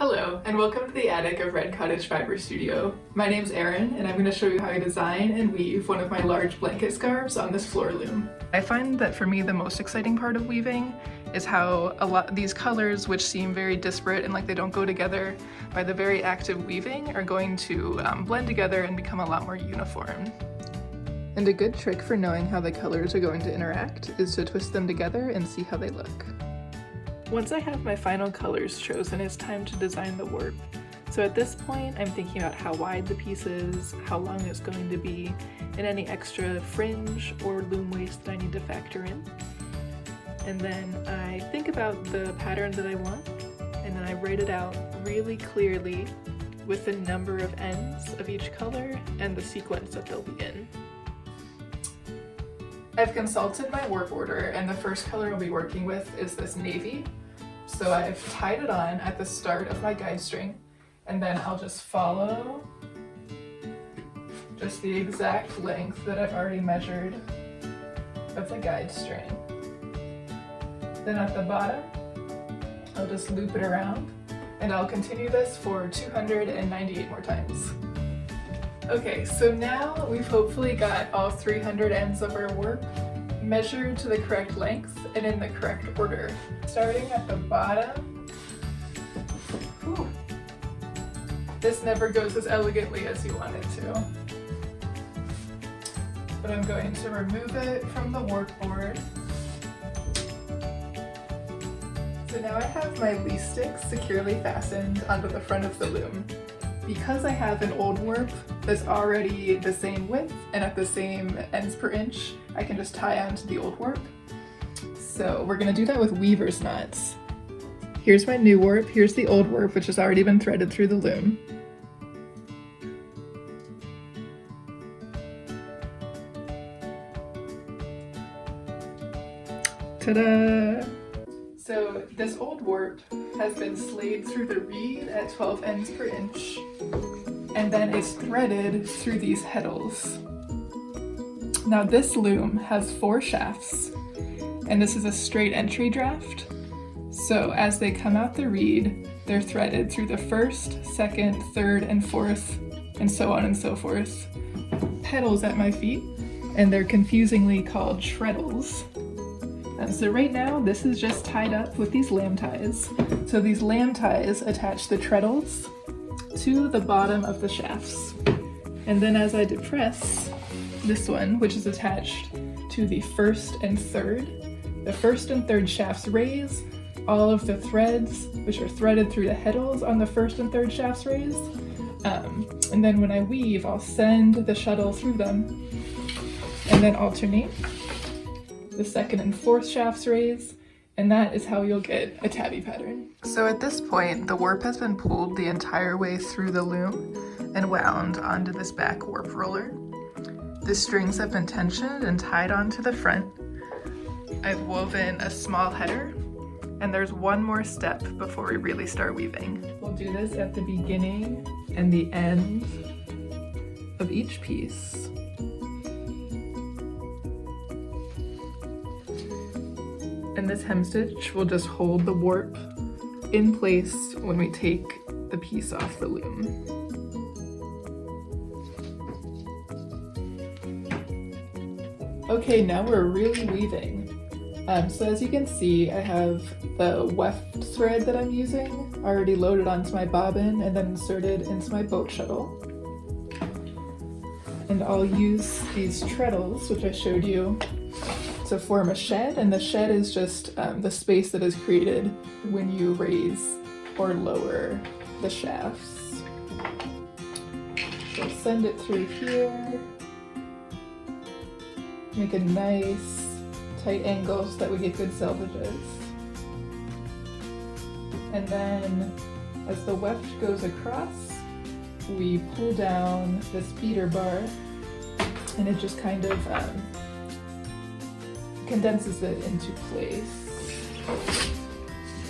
Hello, and welcome to the attic of Red Cottage Fiber Studio. My name's Erin, and I'm going to show you how I design and weave one of my large blanket scarves on this floor loom. I find that for me the most exciting part of weaving is how a lot of these colors, which seem very disparate and like they don't go together, by the very act of weaving are going to blend together and become a lot more uniform. And a good trick for knowing how the colors are going to interact is to twist them together and see how they look. Once I have my final colors chosen, it's time to design the warp. So at this point, I'm thinking about how wide the piece is, how long it's going to be, and any extra fringe or loom waste that I need to factor in. And then I think about the pattern that I want, and then I write it out really clearly with the number of ends of each color and the sequence that they'll be in. I've consulted my warp order, and the first color I'll be working with is this navy. So I've tied it on at the start of my guide string, and then I'll just follow just the exact length that I've already measured of the guide string. Then at the bottom, I'll just loop it around, and I'll continue this for 298 more times. Okay, so now we've hopefully got all 300 ends of our warp measured to the correct length and in the correct order. Starting at the bottom, whew, this never goes as elegantly as you want it to. But I'm going to remove it from the warp board. So now I have my leaf sticks securely fastened onto the front of the loom. Because I have an old warp that's already the same width and at the same ends per inch, I can just tie onto the old warp. So we're gonna do that with weaver's knots. Here's my new warp, here's the old warp, which has already been threaded through the loom. Ta-da! So this old warp has been slayed through the reed at 12 ends per inch, and then it's threaded through these heddles. Now this loom has 4 shafts, and this is a straight entry draft. So as they come out the reed, they're threaded through the 1st, 2nd, 3rd, and 4th, and so on and so forth. Pedals at my feet, and they're confusingly called treadles. So right now, this is just tied up with these lamb ties. So these lamb ties attach the treadles to the bottom of the shafts. And then as I depress this one, which is attached to the 1st and 3rd, the 1st and 3rd shafts raise, all of the threads, which are threaded through the heddles on the 1st and 3rd shafts raise. And then when I weave, I'll send the shuttle through them and then alternate. The 2nd and 4th shafts raise, and that is how you'll get a tabby pattern. So at this point, the warp has been pulled the entire way through the loom and wound onto this back warp roller. The strings have been tensioned and tied onto the front. I've woven a small header, and there's one more step before we really start weaving. We'll do this at the beginning and the end of each piece. And this hem stitch will just hold the warp in place when we take the piece off the loom. Okay, now we're really weaving. So as you can see, I have the weft thread that I'm using already loaded onto my bobbin and then inserted into my boat shuttle. And I'll use these treadles, which I showed you, to form a shed, and the shed is just the space that is created when you raise or lower the shafts. So send it through here, make a nice tight angle so that we get good selvages. And then as the weft goes across, we pull down this beater bar, and it just kind of condenses it into place.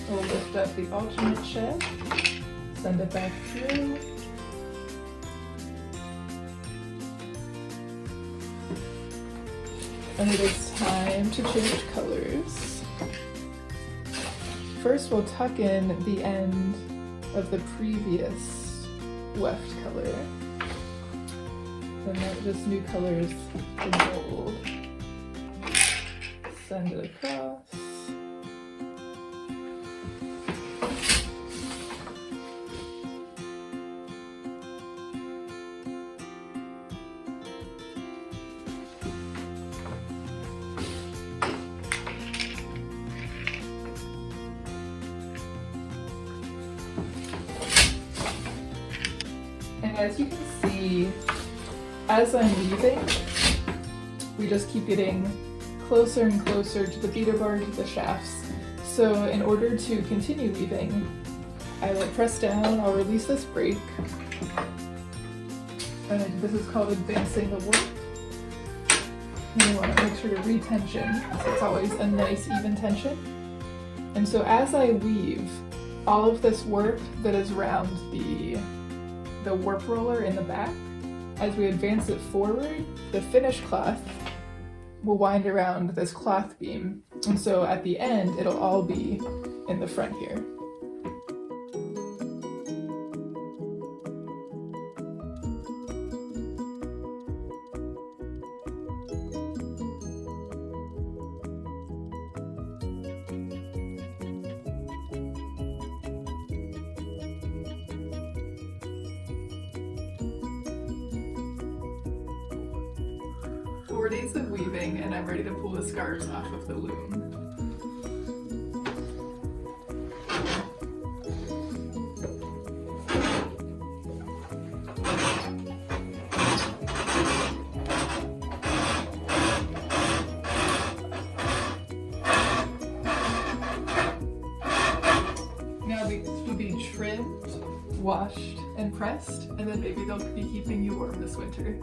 We'll lift up the alternate shed, send it back through, and it is time to change colors. First we'll tuck in the end of the previous weft color. And that just new colors in gold. Send it across. And as you can see, as I'm weaving, we just keep getting closer and closer to the beater bar, to the shafts. So in order to continue weaving, I press down, I'll release this break. And this is called advancing the warp. And you want to make sure to retension, so it's always a nice even tension. And so as I weave, all of this warp that is around the warp roller in the back, as we advance it forward, the finished cloth will wind around this cloth beam. And so at the end, it'll all be in the front here. Four days of weaving and I'm ready to pull the scarves off of the loom. Now these will be trimmed, washed, and pressed, and then maybe they'll be keeping you warm this winter.